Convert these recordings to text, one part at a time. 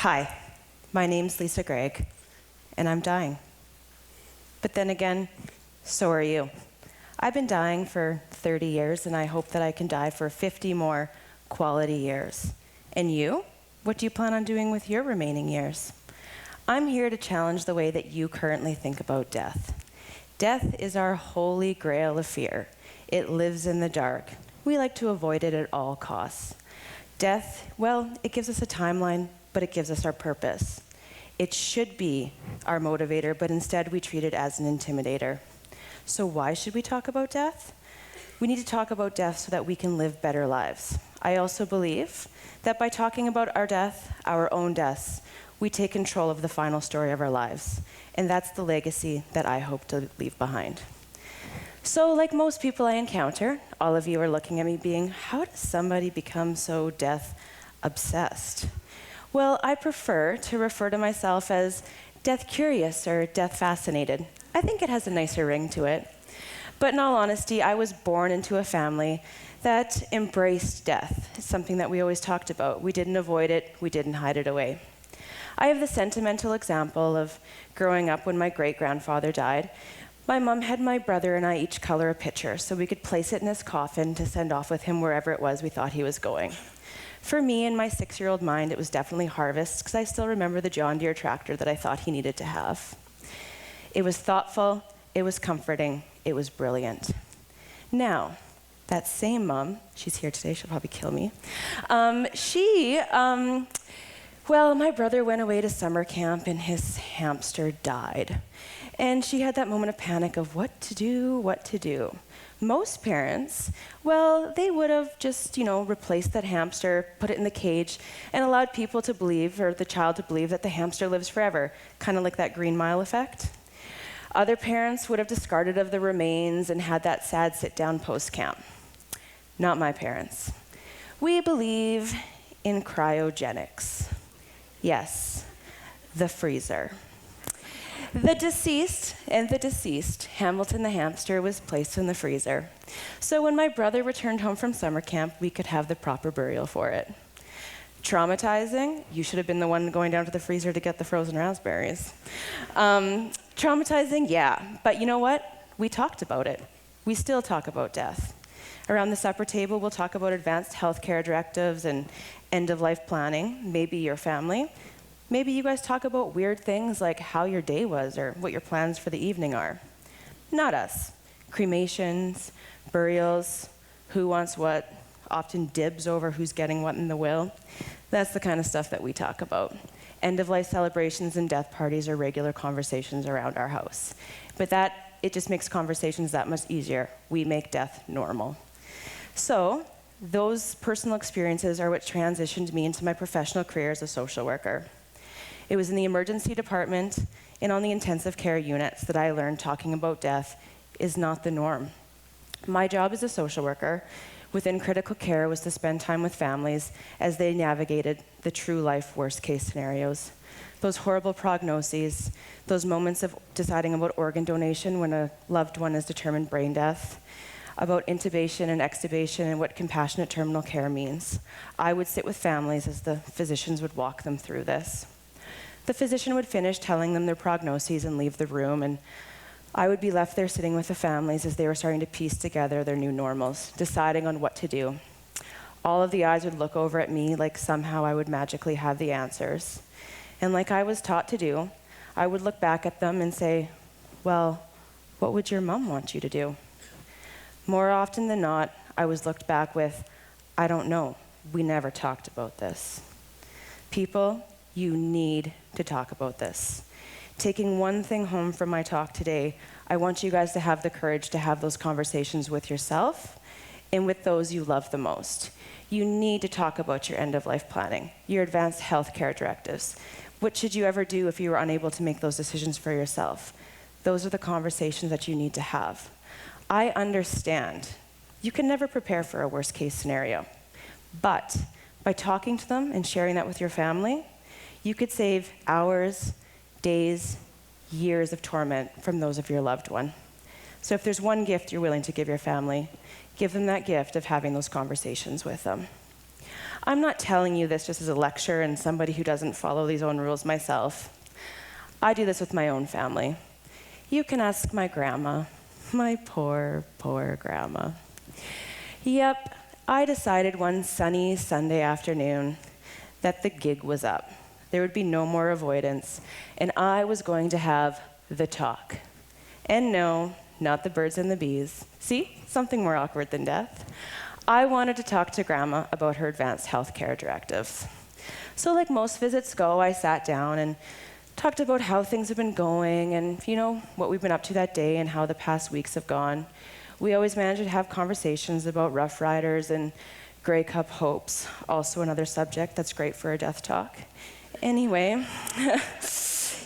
Hi, my name's Lisa Greig, and I'm dying. But then again, so are you. I've been dying for 30 years, and I hope that I can die for 50 more quality years. And you? What do you plan on doing with your remaining years? I'm here to challenge the way that you currently think about death. Death is our holy grail of fear. It lives in the dark. We like to avoid it at all costs. Death, well, it gives us a timeline, but it gives us our purpose. It should be our motivator, but instead we treat it as an intimidator. So why should we talk about death? We need to talk about death so that we can live better lives. I also believe that by talking about our death, our own deaths, we take control of the final story of our lives. And that's the legacy that I hope to leave behind. So like most people I encounter, all of you are looking at me being, how does somebody become so death obsessed? Well, I prefer to refer to myself as death curious or death fascinated. I think it has a nicer ring to it. But in all honesty, I was born into a family that embraced death. It's something that we always talked about. We didn't avoid it, we didn't hide it away. I have the sentimental example of growing up when my great-grandfather died. My mom had my brother and I each color a picture so we could place it in his coffin to send off with him wherever it was we thought he was going. For me, in my 6-year-old mind, it was definitely harvest, because I still remember the John Deere tractor that I thought he needed to have. It was thoughtful, it was comforting, it was brilliant. Now, that same mom, she's here today, she'll probably kill me. Well, my brother went away to summer camp and his hamster died. And she had that moment of panic of what to do. Most parents, well, they would have just, replaced that hamster, put it in the cage, and allowed people to believe, or the child to believe, that the hamster lives forever, kind of like that Green Mile effect. Other parents would have discarded of the remains and had that sad sit-down post-camp. Not my parents. We believe in cryogenics. Yes, the freezer. The deceased, Hamilton the hamster, was placed in the freezer. So when my brother returned home from summer camp, we could have the proper burial for it. Traumatizing? You should have been the one going down to the freezer to get the frozen raspberries. Traumatizing? Yeah. But you know what? We talked about it. We still talk about death. Around the supper table, we'll talk about advanced healthcare directives and end-of-life planning, maybe your family. Maybe you guys talk about weird things like how your day was or what your plans for the evening are. Not us. Cremations, burials, who wants what, often dibs over who's getting what in the will. That's the kind of stuff that we talk about. End-of-life celebrations and death parties are regular conversations around our house. But it just makes conversations that much easier. We make death normal. So, those personal experiences are what transitioned me into my professional career as a social worker. It was in the emergency department and on the intensive care units that I learned talking about death is not the norm. My job as a social worker within critical care was to spend time with families as they navigated the true life worst case scenarios. Those horrible prognoses, those moments of deciding about organ donation when a loved one has determined brain death, about intubation and extubation and what compassionate terminal care means. I would sit with families as the physicians would walk them through this. The physician would finish telling them their prognoses and leave the room, and I would be left there sitting with the families as they were starting to piece together their new normals, deciding on what to do. All of the eyes would look over at me like somehow I would magically have the answers. And like I was taught to do, I would look back at them and say, well, what would your mom want you to do? More often than not, I was looked back with, I don't know, we never talked about this. People, you need to talk about this. Taking one thing home from my talk today, I want you guys to have the courage to have those conversations with yourself and with those you love the most. You need to talk about your end-of-life planning, your advanced healthcare directives. What should you ever do if you were unable to make those decisions for yourself? Those are the conversations that you need to have. I understand. You can never prepare for a worst-case scenario. But by talking to them and sharing that with your family, you could save hours, days, years of torment from those of your loved one. So if there's one gift you're willing to give your family, give them that gift of having those conversations with them. I'm not telling you this just as a lecture and somebody who doesn't follow these own rules myself. I do this with my own family. You can ask my grandma, my poor, poor grandma. Yep, I decided one sunny Sunday afternoon that the gig was up. There would be no more avoidance, and I was going to have the talk. And no, not the birds and the bees. See, something more awkward than death. I wanted to talk to Grandma about her advanced healthcare directives. So like most visits go, I sat down and talked about how things have been going and, what we've been up to that day and how the past weeks have gone. We always manage to have conversations about Rough Riders and Grey Cup hopes, also another subject that's great for a death talk. Anyway,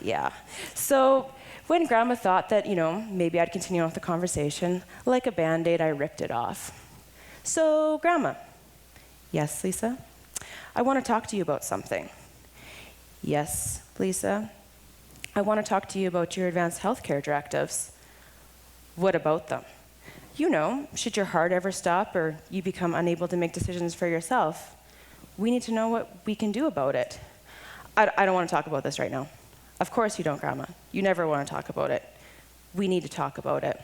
yeah. So when Grandma thought that, maybe I'd continue on with the conversation, like a Band-Aid, I ripped it off. So, Grandma. Yes, Lisa? I want to talk to you about something. Yes, Lisa? I want to talk to you about your advanced healthcare directives. What about them? Should your heart ever stop or you become unable to make decisions for yourself, we need to know what we can do about it. I don't want to talk about this right now. Of course you don't, Grandma. You never want to talk about it. We need to talk about it.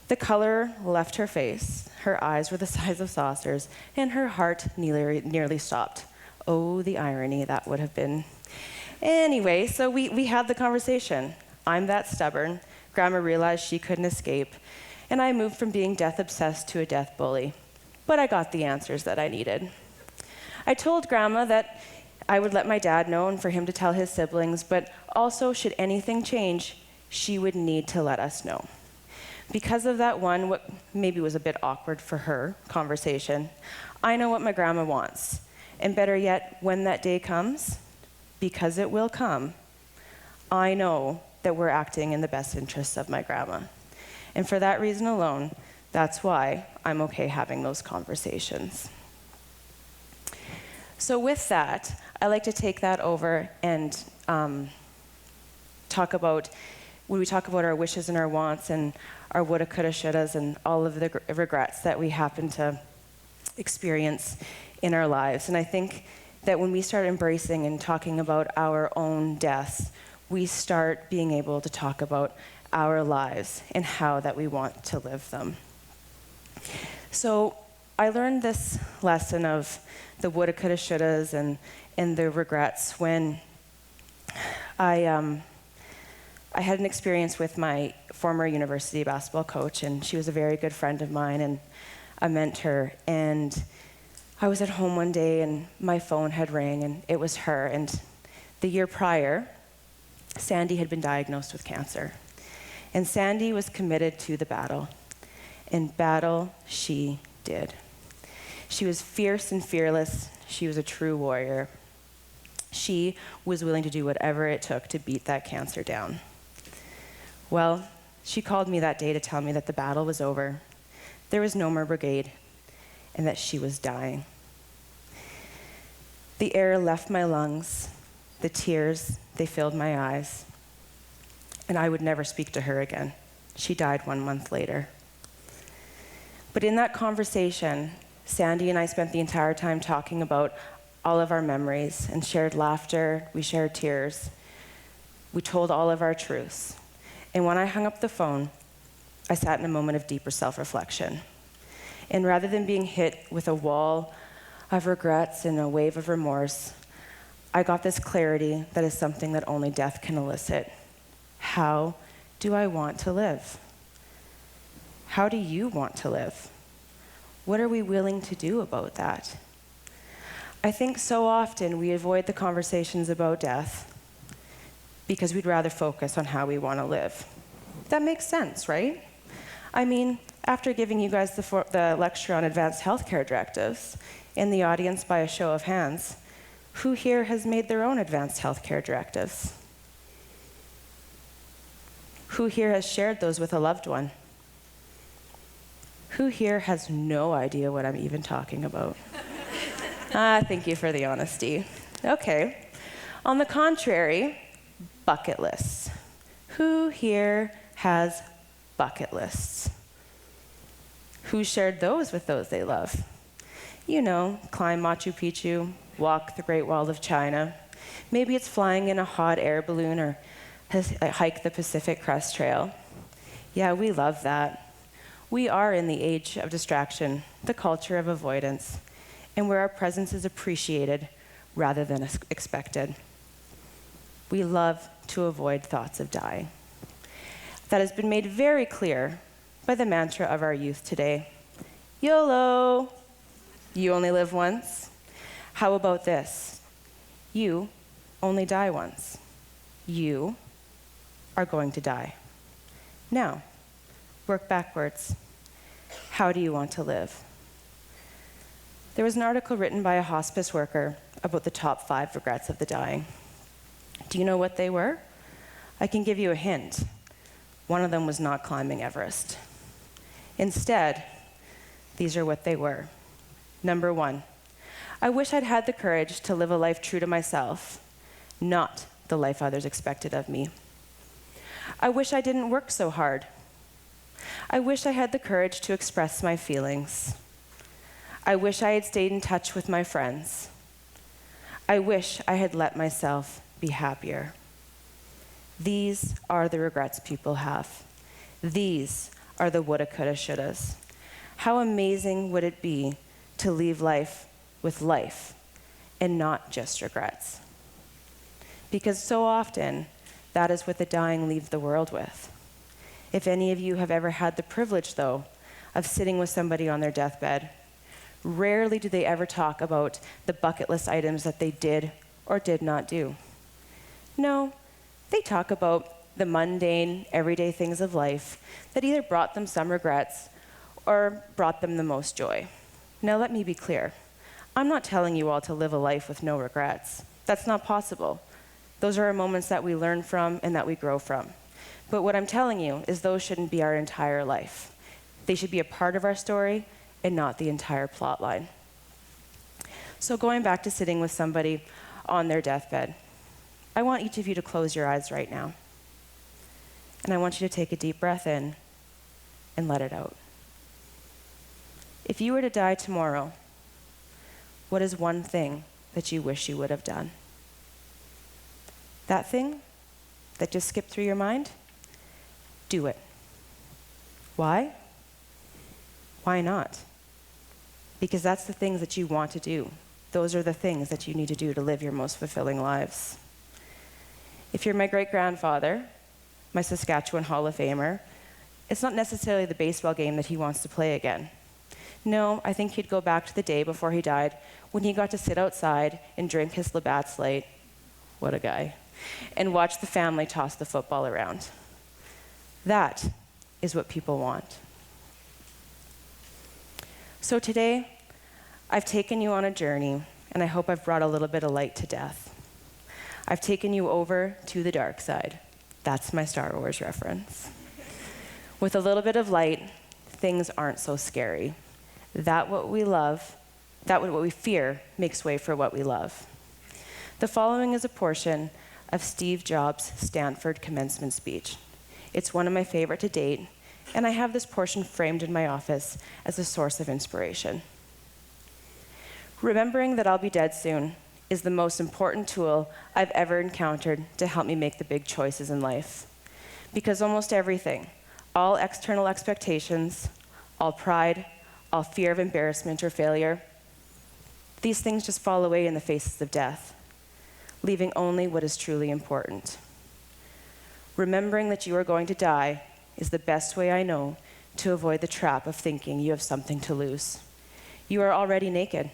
The color left her face, her eyes were the size of saucers, and her heart nearly stopped. Oh, the irony that would have been. Anyway, so we had the conversation. I'm that stubborn. Grandma realized she couldn't escape, and I moved from being death-obsessed to a death bully. But I got the answers that I needed. I told Grandma that I would let my dad know and for him to tell his siblings, but also, should anything change, she would need to let us know. Because of that one, what maybe was a bit awkward for her conversation, I know what my grandma wants. And better yet, when that day comes, because it will come, I know that we're acting in the best interests of my grandma. And for that reason alone, that's why I'm okay having those conversations. So with that, I like to take that over and talk about, when we talk about our wishes and our wants and our woulda, coulda, shouldas and all of the regrets that we happen to experience in our lives. And I think that when we start embracing and talking about our own deaths, we start being able to talk about our lives and how that we want to live them. So I learned this lesson of the woulda, coulda, shouldas and the regrets when I had an experience with my former university basketball coach, and she was a very good friend of mine and a mentor. And I was at home one day, and my phone had rang, and it was her. And the year prior, Sandy had been diagnosed with cancer. And Sandy was committed to the battle. And battle she did. She was fierce and fearless. She was a true warrior. She was willing to do whatever it took to beat that cancer down. Well, she called me that day to tell me that the battle was over, there was no more brigade, and that she was dying. The air left my lungs, the tears, they filled my eyes, and I would never speak to her again. She died 1 month later. But in that conversation, Sandy and I spent the entire time talking about all of our memories and shared laughter, we shared tears. We told all of our truths. And when I hung up the phone, I sat in a moment of deeper self-reflection. And rather than being hit with a wall of regrets and a wave of remorse, I got this clarity that is something that only death can elicit. How do I want to live? How do you want to live? What are we willing to do about that? I think so often we avoid the conversations about death because we'd rather focus on how we want to live. That makes sense, right? I mean, after giving you guys the lecture on advanced healthcare directives, in the audience by a show of hands, who here has made their own advanced healthcare directives? Who here has shared those with a loved one? Who here has no idea what I'm even talking about? Thank you for the honesty. Okay. On the contrary, bucket lists. Who here has bucket lists? Who shared those with those they love? You know, climb Machu Picchu, walk the Great Wall of China. Maybe it's flying in a hot air balloon or hike the Pacific Crest Trail. Yeah, we love that. We are in the age of distraction, the culture of avoidance, and where our presence is appreciated rather than expected. We love to avoid thoughts of dying. That has been made very clear by the mantra of our youth today. YOLO! You only live once. How about this? You only die once. You are going to die. Now, work backwards. How do you want to live? There was an article written by a hospice worker about the top 5 regrets of the dying. Do you know what they were? I can give you a hint. One of them was not climbing Everest. Instead, these are what they were. Number 1, I wish I'd had the courage to live a life true to myself, not the life others expected of me. I wish I didn't work so hard. I wish I had the courage to express my feelings. I wish I had stayed in touch with my friends. I wish I had let myself be happier. These are the regrets people have. These are the woulda, coulda, shouldas. How amazing would it be to leave life with life and not just regrets? Because so often, that is what the dying leave the world with. If any of you have ever had the privilege, though, of sitting with somebody on their deathbed, rarely do they ever talk about the bucket list items that they did or did not do. No, they talk about the mundane, everyday things of life that either brought them some regrets or brought them the most joy. Now, let me be clear. I'm not telling you all to live a life with no regrets. That's not possible. Those are our moments that we learn from and that we grow from. But what I'm telling you is those shouldn't be our entire life. They should be a part of our story and not the entire plot line. So going back to sitting with somebody on their deathbed, I want each of you to close your eyes right now. And I want you to take a deep breath in and let it out. If you were to die tomorrow, what is one thing that you wish you would have done? That thing that just skipped through your mind? Do it. Why? Why not? Because that's the things that you want to do. Those are the things that you need to do to live your most fulfilling lives. If you're my great-grandfather, my Saskatchewan Hall of Famer, it's not necessarily the baseball game that he wants to play again. No, I think he'd go back to the day before he died when he got to sit outside and drink his Labatt's Light, what a guy, and watch the family toss the football around. That is what people want. So today, I've taken you on a journey, and I hope I've brought a little bit of light to death. I've taken you over to the dark side. That's my Star Wars reference. With a little bit of light, things aren't so scary. What we fear makes way for what we love. The following is a portion of Steve Jobs' Stanford commencement speech. It's one of my favorite to date, and I have this portion framed in my office as a source of inspiration. Remembering that I'll be dead soon is the most important tool I've ever encountered to help me make the big choices in life. Because almost everything, all external expectations, all pride, all fear of embarrassment or failure, these things just fall away in the faces of death, leaving only what is truly important. Remembering that you are going to die is the best way I know to avoid the trap of thinking you have something to lose. You are already naked.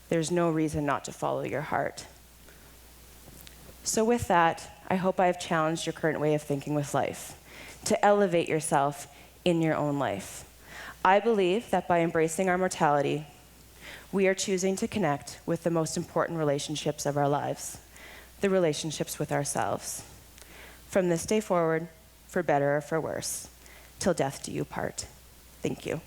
There's no reason not to follow your heart. So with that, I hope I have challenged your current way of thinking with life, to elevate yourself in your own life. I believe that by embracing our mortality, we are choosing to connect with the most important relationships of our lives, the relationships with ourselves. From this day forward, for better or for worse, till death do you part. Thank you.